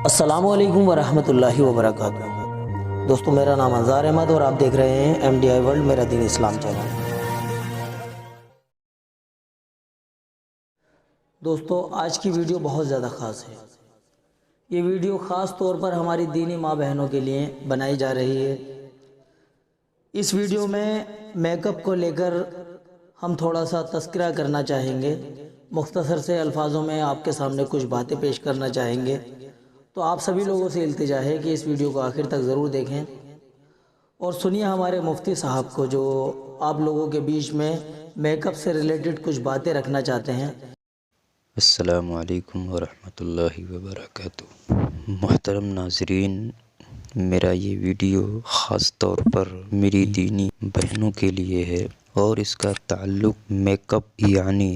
السلام علیکم ورحمۃ اللہ وبرکاتہ۔ دوستو، میرا نام انظار احمد اور آپ دیکھ رہے ہیں MDI ورلڈ میرا دین اسلام چینل۔ دوستو، آج کی ویڈیو بہت زیادہ خاص ہے۔ یہ ویڈیو خاص طور پر ہماری دینی ماں بہنوں کے لیے بنائی جا رہی ہے۔ اس ویڈیو میں میک اپ کو لے کر ہم تھوڑا سا تذکرہ کرنا چاہیں گے۔ مختصر سے الفاظوں میں آپ کے سامنے کچھ باتیں پیش کرنا چاہیں گے۔ تو آپ سبھی لوگوں سے التجا ہے کہ اس ویڈیو کو آخر تک ضرور دیکھیں اور سنیے ہمارے مفتی صاحب کو، جو آپ لوگوں کے بیچ میں میک اپ سے ریلیٹڈ کچھ باتیں رکھنا چاہتے ہیں۔ السلام علیکم ورحمۃ اللہ وبرکاتہ۔ محترم ناظرین، میرا یہ ویڈیو خاص طور پر میری دینی بہنوں کے لیے ہے اور اس کا تعلق میک اپ یعنی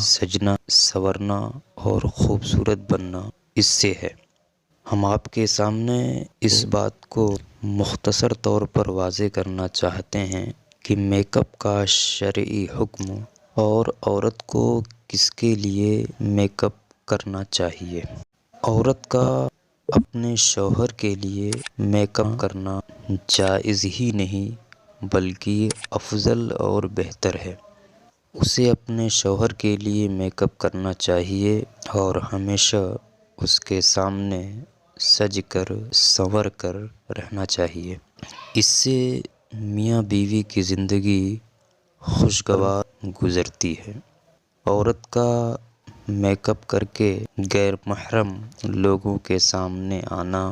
سجنا سنورنا اور خوبصورت بننا اس سے ہے۔ ہم آپ کے سامنے اس بات کو مختصر طور پر واضح کرنا چاہتے ہیں کہ میک اپ کا شرعی حکم اور عورت کو کس کے لیے میک اپ کرنا چاہیے۔ عورت کا اپنے شوہر کے لیے میک اپ کرنا جائز ہی نہیں بلکہ افضل اور بہتر ہے۔ اسے اپنے شوہر کے لیے میک اپ کرنا چاہیے اور ہمیشہ اس کے سامنے سج کر سنور کر رہنا چاہیے۔ اس سے میاں بیوی کی زندگی خوشگوار گزرتی ہے۔ عورت کا میک اپ کر کے غیر محرم لوگوں کے سامنے آنا،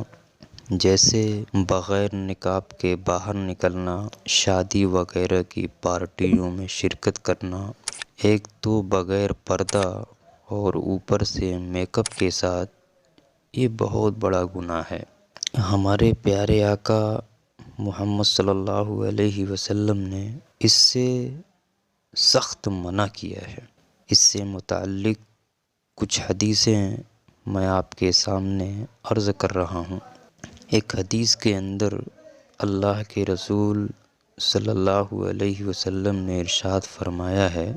جیسے بغیر نقاب کے باہر نکلنا، شادی وغیرہ کی پارٹیوں میں شرکت کرنا، ایک تو بغیر پردہ اور اوپر سے میک اپ کے ساتھ، یہ بہت بڑا گناہ ہے۔ ہمارے پیارے آقا محمد صلی اللہ علیہ وسلم نے اس سے سخت منع کیا ہے۔ اس سے متعلق کچھ حدیثیں میں آپ کے سامنے عرض کر رہا ہوں۔ ایک حدیث کے اندر اللہ کے رسول صلی اللہ علیہ وسلم نے ارشاد فرمایا ہے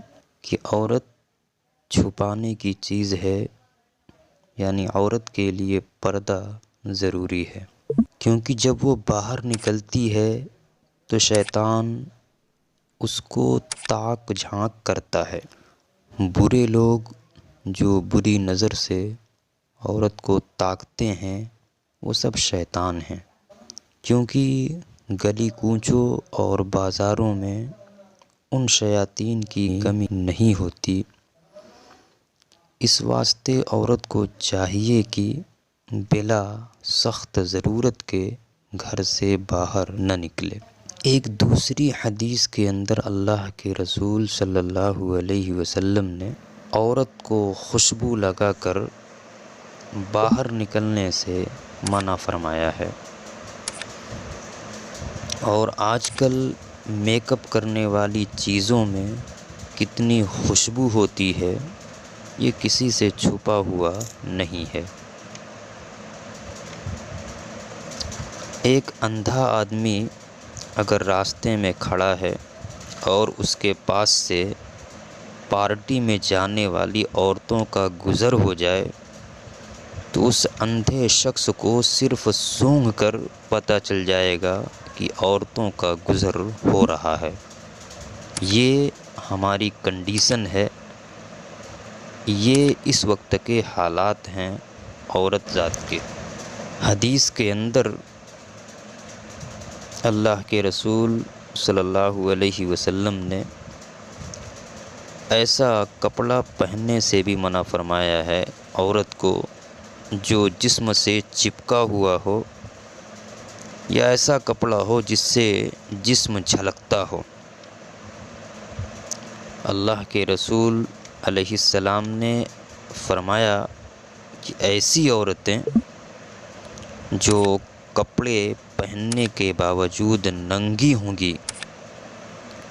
کہ عورت چھپانے کی چیز ہے، یعنی عورت کے لیے پردہ ضروری ہے، کیونکہ جب وہ باہر نکلتی ہے تو شیطان اس کو تاک جھانک کرتا ہے۔ برے لوگ جو بری نظر سے عورت کو تاکتے ہیں وہ سب شیطان ہیں، کیونکہ گلی کوچوں اور بازاروں میں ان شیاطین کی کمی نہیں ہوتی۔ اس واسطے عورت کو چاہیے کہ بلا سخت ضرورت کے گھر سے باہر نہ نکلے۔ ایک دوسری حدیث کے اندر اللہ کے رسول صلی اللہ علیہ وسلم نے عورت کو خوشبو لگا کر باہر نکلنے سے منع فرمایا ہے۔ اور آج کل میک اپ کرنے والی چیزوں میں کتنی خوشبو ہوتی ہے، یہ کسی سے چھپا ہوا نہیں ہے۔ ایک اندھا آدمی اگر راستے میں کھڑا ہے اور اس کے پاس سے پارٹی میں جانے والی عورتوں کا گزر ہو جائے تو اس اندھے شخص کو صرف سونگھ کر پتہ چل جائے گا کہ عورتوں کا گزر ہو رہا ہے۔ یہ ہماری کنڈیشن ہے، یہ اس وقت کے حالات ہیں عورت ذات کے۔ حدیث کے اندر اللہ کے رسول صلی اللہ علیہ وسلم نے ایسا کپڑا پہننے سے بھی منع فرمایا ہے عورت کو جو جسم سے چپکا ہوا ہو، یا ایسا کپڑا ہو جس سے جسم جھلکتا ہو۔ اللہ کے رسول علیہ السلام نے فرمایا کہ ایسی عورتیں جو کپڑے پہننے کے باوجود ننگی ہوں گی،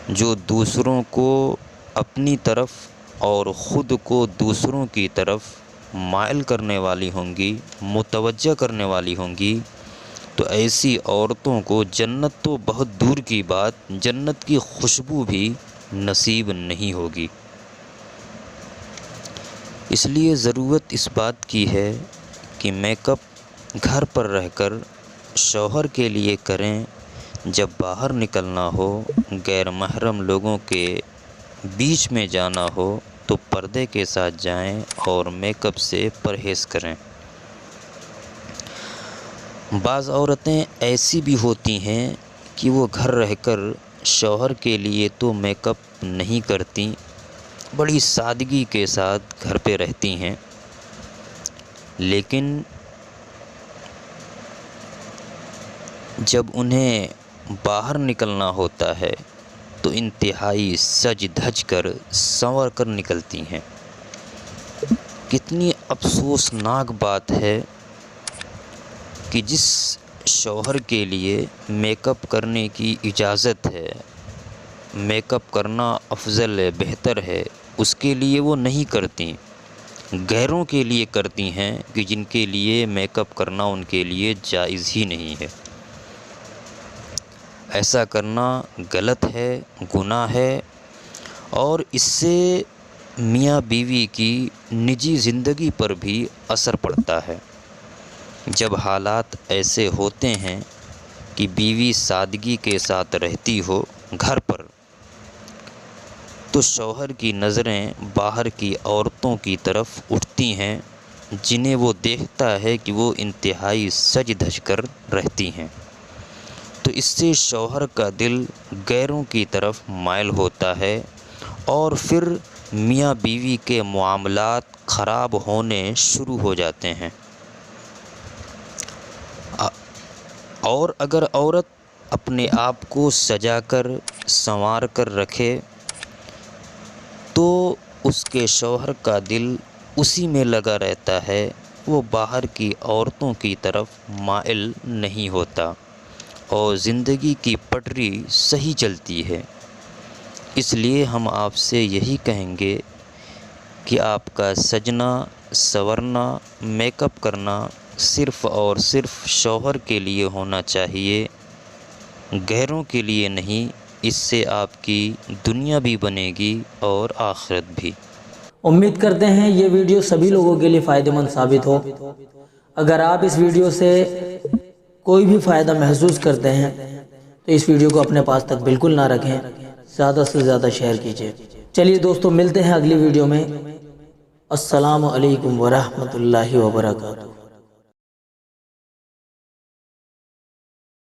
جو دوسروں کو اپنی طرف اور خود کو دوسروں کی طرف مائل کرنے والی ہوں گی، متوجہ کرنے والی ہوں گی، تو ایسی عورتوں کو جنت تو بہت دور کی بات، جنت کی خوشبو بھی نصیب نہیں ہوگی۔ اس لیے ضرورت اس بات کی ہے کہ میک اپ گھر پر رہ کر شوہر کے لیے کریں، جب باہر نکلنا ہو، غیر محرم لوگوں کے بیچ میں جانا ہو تو پردے کے ساتھ جائیں اور میک اپ سے پرہیز کریں۔ بعض عورتیں ایسی بھی ہوتی ہیں کہ وہ گھر رہ کر شوہر کے لیے تو میک اپ نہیں کرتی، بڑی سادگی کے ساتھ گھر پہ رہتی ہیں، لیکن جب انہیں باہر نکلنا ہوتا ہے تو انتہائی سج دھج کر سنور کر نکلتی ہیں۔ کتنی افسوسناک بات ہے کہ جس شوہر کے لیے میک اپ کرنے کی اجازت ہے، میک اپ کرنا افضل ہے، بہتر ہے، اس کے لیے وہ نہیں کرتی، غیروں کے لیے کرتی ہیں کہ جن کے لیے میک اپ کرنا ان کے لیے جائز ہی نہیں ہے۔ ایسا کرنا غلط ہے، گناہ ہے، اور اس سے میاں بیوی کی نجی زندگی پر بھی اثر پڑتا ہے۔ جب حالات ایسے ہوتے ہیں کہ بیوی سادگی کے ساتھ رہتی ہو گھر پر، تو شوہر کی نظریں باہر کی عورتوں کی طرف اٹھتی ہیں، جنہیں وہ دیکھتا ہے کہ وہ انتہائی سج دھج کر رہتی ہیں، تو اس سے شوہر کا دل غیروں کی طرف مائل ہوتا ہے اور پھر میاں بیوی کے معاملات خراب ہونے شروع ہو جاتے ہیں۔ اور اگر عورت اپنے آپ کو سجا کر سنوار کر رکھے تو اس کے شوہر کا دل اسی میں لگا رہتا ہے، وہ باہر کی عورتوں کی طرف مائل نہیں ہوتا اور زندگی کی پٹری صحیح چلتی ہے۔ اس لیے ہم آپ سے یہی کہیں گے کہ آپ کا سجنا، سنورنا، میک اپ کرنا صرف اور صرف شوہر کے لیے ہونا چاہیے، غیروں کے لیے نہیں۔ اس سے آپ کی دنیا بھی بنے گی اور آخرت بھی۔ امید کرتے ہیں یہ ویڈیو سبھی لوگوں کے لیے فائدہ مند ثابت ہو۔ اگر آپ اس ویڈیو سے کوئی بھی فائدہ محسوس کرتے ہیں تو اس ویڈیو کو اپنے پاس تک بالکل نہ رکھیں، زیادہ سے زیادہ شیئر کیجئے۔ چلیے دوستو، ملتے ہیں اگلی ویڈیو میں۔ السلام علیکم ورحمۃ اللہ وبرکاتہ۔